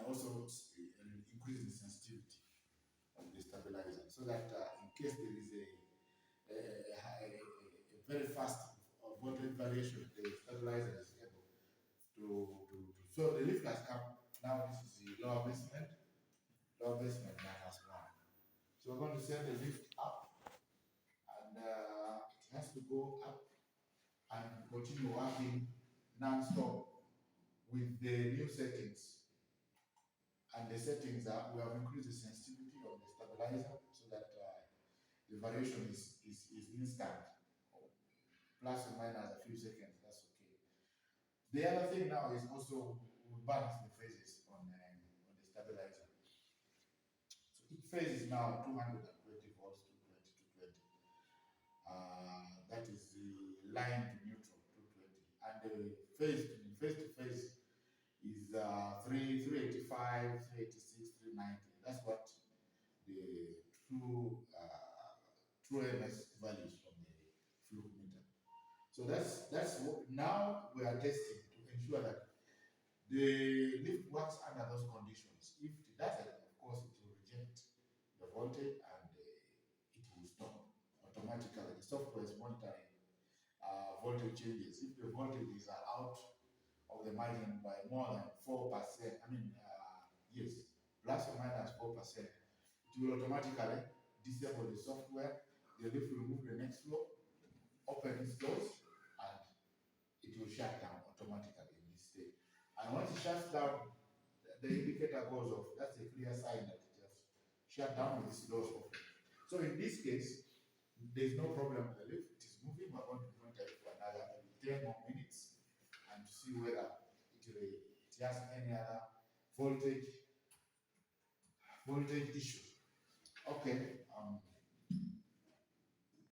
also increase the sensitivity of the stabilizer, so that in case there is a very fast voltage variation, the stabilizer is able to. So the lift has come. Now this is the lower basement minus one. So we're going to send the lift up, and it has to go up and continue working non-stop with the new settings. And the settings are, we have increased the sensitivity of the stabilizer so that the variation is instant, plus or minus a few seconds, that's okay. The other thing now is also we balance the phases on the stabilizer. So each phase is now 220 volts, 220, 220. That is the line to neutral, 220. And the phase to phase is 385, 386, 390. That's what the true MS values from the fluke meter. So that's what now we are testing to ensure that the lift works under those conditions. If it doesn't, of course, it will reject the voltage and it will stop automatically. The software is monitoring voltage changes. If the voltage is out of the margin by more than 4%, yes, plus or minus 4%, it will automatically disable the software. The lift will move the next floor, open its doors, and it will shut down automatically in this state. And once it shuts down, the indicator goes off. That's a clear sign that it just shut down with its doors open. So in this case, there's no problem with the lift. It is moving. We're going to monitor it for another 10 more minutes and to see whether it has any other voltage issue. Okay.